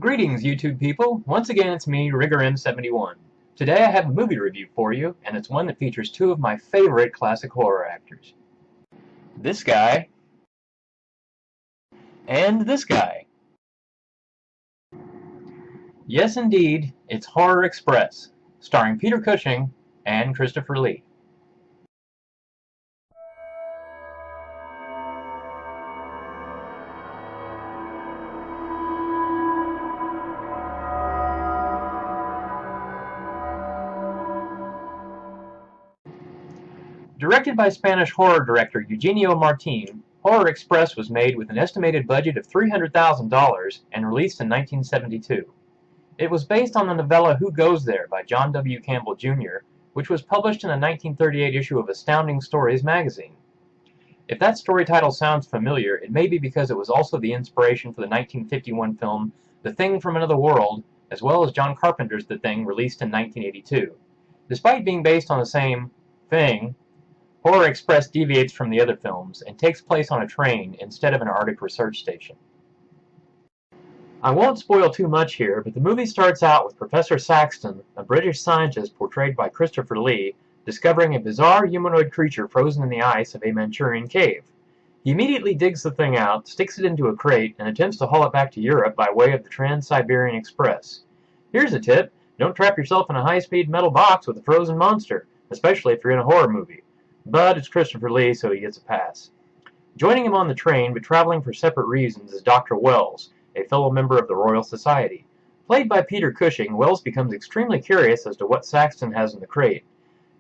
Greetings, YouTube people! Once again, it's me, RigorM71. Today I have a movie review for you, and it's one that features two of my favorite classic horror actors. This guy, and this guy. Yes, indeed, it's Horror Express, starring Peter Cushing and Christopher Lee. Directed by Spanish horror director Eugenio Martin, Horror Express was made with an estimated budget of $300,000 and released in 1972. It was based on the novella Who Goes There by John W. Campbell, Jr., which was published in the 1938 issue of Astounding Stories magazine. If that story title sounds familiar, it may be because it was also the inspiration for the 1951 film The Thing from Another World, as well as John Carpenter's The Thing, released in 1982. Despite being based on the same thing, Horror Express deviates from the other films and takes place on a train instead of an Arctic research station. I won't spoil too much here, but the movie starts out with Professor Saxton, a British scientist portrayed by Christopher Lee, discovering a bizarre humanoid creature frozen in the ice of a Manchurian cave. He immediately digs the thing out, sticks it into a crate, and attempts to haul it back to Europe by way of the Trans-Siberian Express. Here's a tip: don't trap yourself in a high-speed metal box with a frozen monster, especially if you're in a horror movie. But it's Christopher Lee, so he gets a pass. Joining him on the train, but traveling for separate reasons, is Dr. Wells, a fellow member of the Royal Society. Played by Peter Cushing, Wells becomes extremely curious as to what Saxton has in the crate.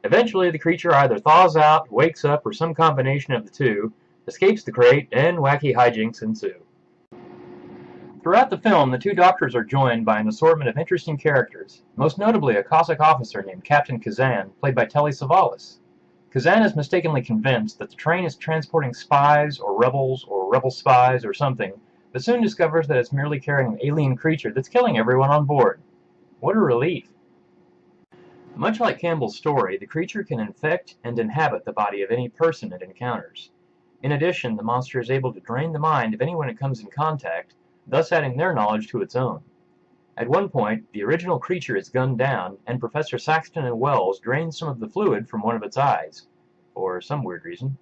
Eventually, the creature either thaws out, wakes up, or some combination of the two, escapes the crate, and wacky hijinks ensue. Throughout the film, the two doctors are joined by an assortment of interesting characters, most notably a Cossack officer named Captain Kazan, played by Telly Savalas. Kazan is mistakenly convinced that the train is transporting spies, or rebel spies, or something, but soon discovers that it's merely carrying an alien creature that's killing everyone on board. What a relief! Much like Campbell's story, the creature can infect and inhabit the body of any person it encounters. In addition, the monster is able to drain the mind of anyone it comes in contact, thus adding their knowledge to its own. At one point, the original creature is gunned down, and Professor Saxton and Wells drain some of the fluid from one of its eyes, for some weird reason.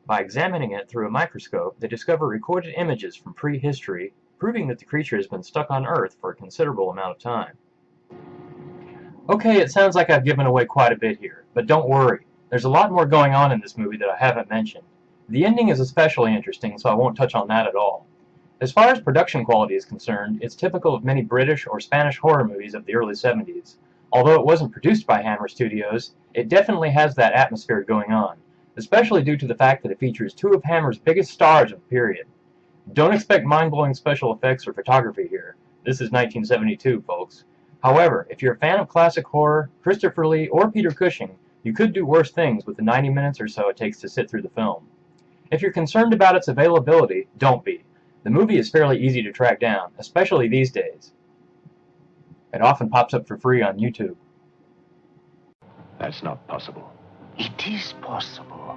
By examining it through a microscope, they discover recorded images from prehistory, proving that the creature has been stuck on Earth for a considerable amount of time. Okay, it sounds like I've given away quite a bit here, but don't worry. There's a lot more going on in this movie that I haven't mentioned. The ending is especially interesting, so I won't touch on that at all. As far as production quality is concerned, it's typical of many British or Spanish horror movies of the early 70s. Although it wasn't produced by Hammer Studios, it definitely has that atmosphere going on, especially due to the fact that it features two of Hammer's biggest stars of the period. Don't expect mind-blowing special effects or photography here. This is 1972, folks. However, if you're a fan of classic horror, Christopher Lee, or Peter Cushing, you could do worse things with the 90 minutes or so it takes to sit through the film. If you're concerned about its availability, don't be. The movie is fairly easy to track down, especially these days. It often pops up for free on YouTube. That's not possible. It is possible.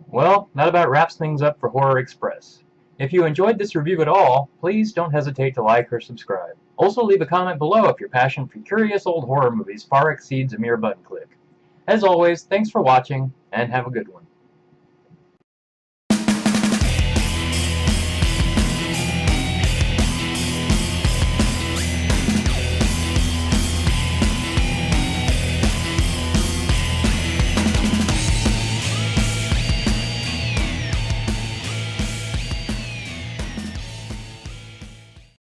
Well, that about wraps things up for Horror Express. If you enjoyed this review at all, please don't hesitate to like or subscribe. Also leave a comment below if your passion for curious old horror movies far exceeds a mere button click. As always, thanks for watching, and have a good one.